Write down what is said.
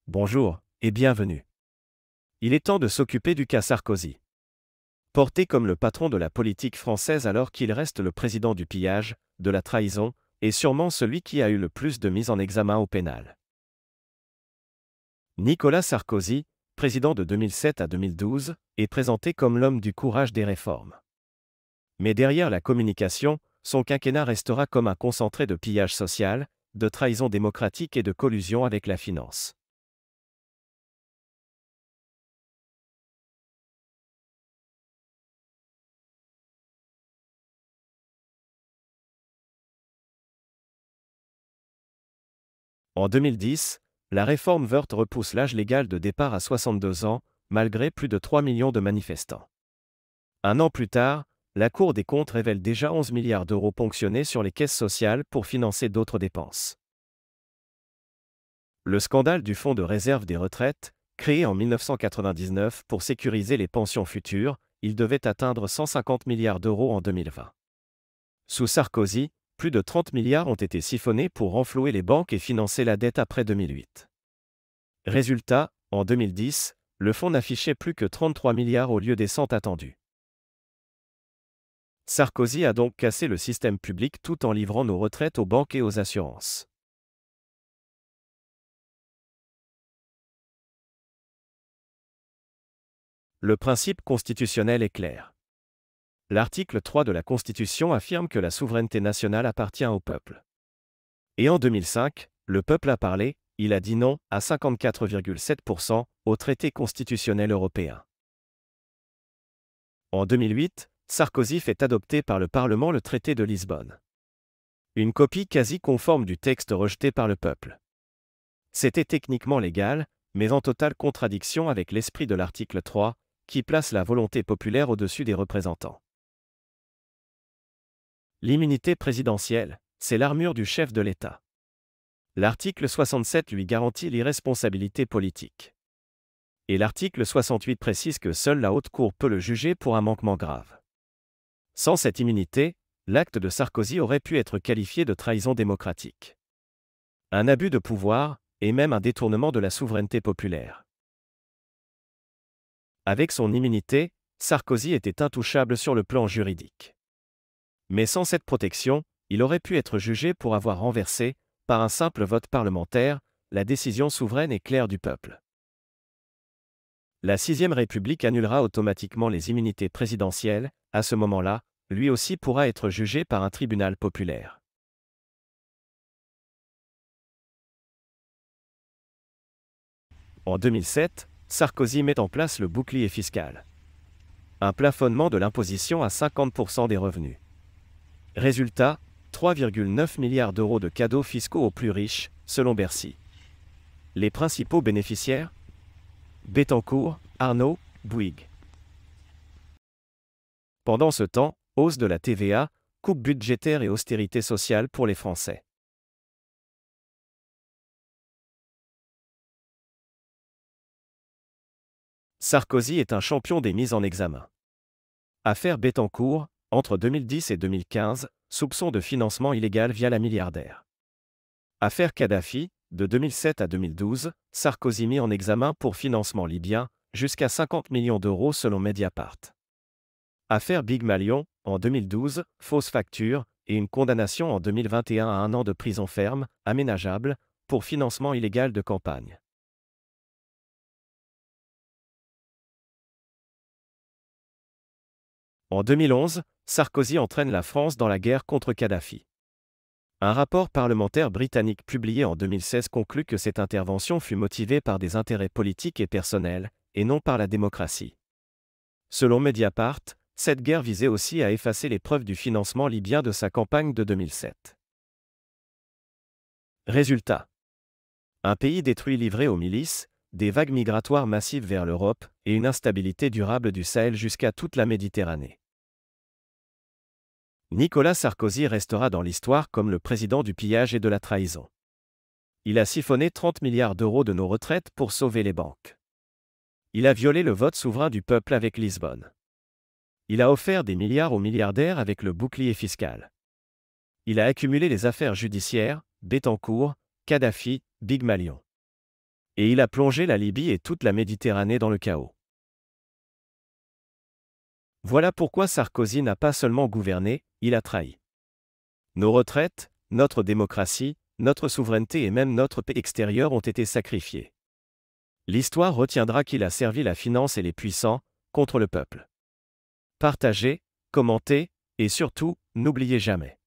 Bonjour et bienvenue. Il est temps de s'occuper du cas Sarkozy. Porté comme le patron de la politique française alors qu'il reste le président du pillage, de la trahison, et sûrement celui qui a eu le plus de mises en examen au pénal. Nicolas Sarkozy, président de 2007 à 2012, est présenté comme l'homme du courage des réformes. Mais derrière la communication, son quinquennat restera comme un concentré de pillage social, de trahison démocratique et de collusion avec la finance. En 2010, la réforme Woerth repousse l'âge légal de départ à 62 ans, malgré plus de 3 millions de manifestants. Un an plus tard, la Cour des comptes révèle déjà 11 milliards d'euros ponctionnés sur les caisses sociales pour financer d'autres dépenses. Le scandale du Fonds de réserve des retraites, créé en 1999 pour sécuriser les pensions futures, il devait atteindre 150 milliards d'euros en 2020. Sous Sarkozy, plus de 30 milliards ont été siphonnés pour renflouer les banques et financer la dette après 2008. Résultat, en 2010, le fonds n'affichait plus que 33 milliards au lieu des 100 attendus. Sarkozy a donc cassé le système public tout en livrant nos retraites aux banques et aux assurances. Le principe constitutionnel est clair. L'article 3 de la Constitution affirme que la souveraineté nationale appartient au peuple. Et en 2005, le peuple a parlé, il a dit non, à 54,7%, au traité constitutionnel européen. En 2008, Sarkozy fait adopter par le Parlement le traité de Lisbonne. Une copie quasi conforme du texte rejeté par le peuple. C'était techniquement légal, mais en totale contradiction avec l'esprit de l'article 3, qui place la volonté populaire au-dessus des représentants. L'immunité présidentielle, c'est l'armure du chef de l'État. L'article 67 lui garantit l'irresponsabilité politique. Et l'article 68 précise que seule la Haute Cour peut le juger pour un manquement grave. Sans cette immunité, l'acte de Sarkozy aurait pu être qualifié de trahison démocratique. Un abus de pouvoir, et même un détournement de la souveraineté populaire. Avec son immunité, Sarkozy était intouchable sur le plan juridique. Mais sans cette protection, il aurait pu être jugé pour avoir renversé, par un simple vote parlementaire, la décision souveraine et claire du peuple. La 6ème République annulera automatiquement les immunités présidentielles, à ce moment-là, lui aussi pourra être jugé par un tribunal populaire. En 2007, Sarkozy met en place le bouclier fiscal. Un plafonnement de l'imposition à 50% des revenus. Résultat, 3,9 milliards d'euros de cadeaux fiscaux aux plus riches, selon Bercy. Les principaux bénéficiaires ? Bettencourt, Arnaud, Bouygues. Pendant ce temps, hausse de la TVA, coupe budgétaire et austérité sociale pour les Français. Sarkozy est un champion des mises en examen. Affaire Bettencourt, entre 2010 et 2015, soupçon de financement illégal via la milliardaire. Affaire Kadhafi, de 2007 à 2012, Sarkozy mis en examen pour financement libyen, jusqu'à 50 millions d'euros selon Mediapart. Affaire Big Malion, en 2012, fausse facture, et une condamnation en 2021 à 1 an de prison ferme, aménageable, pour financement illégal de campagne. En 2011, Sarkozy entraîne la France dans la guerre contre Kadhafi. Un rapport parlementaire britannique publié en 2016 conclut que cette intervention fut motivée par des intérêts politiques et personnels, et non par la démocratie. Selon Mediapart, cette guerre visait aussi à effacer les preuves du financement libyen de sa campagne de 2007. Résultat. Un pays détruit livré aux milices, des vagues migratoires massives vers l'Europe, et une instabilité durable du Sahel jusqu'à toute la Méditerranée. Nicolas Sarkozy restera dans l'histoire comme le président du pillage et de la trahison. Il a siphonné 30 milliards d'euros de nos retraites pour sauver les banques. Il a violé le vote souverain du peuple avec Lisbonne. Il a offert des milliards aux milliardaires avec le bouclier fiscal. Il a accumulé les affaires judiciaires, Bettencourt, Kadhafi, Big Malion. Et il a plongé la Libye et toute la Méditerranée dans le chaos. Voilà pourquoi Sarkozy n'a pas seulement gouverné, il a trahi. Nos retraites, notre démocratie, notre souveraineté et même notre paix extérieure ont été sacrifiés. L'histoire retiendra qu'il a servi la finance et les puissants, contre le peuple. Partagez, commentez, et surtout, n'oubliez jamais.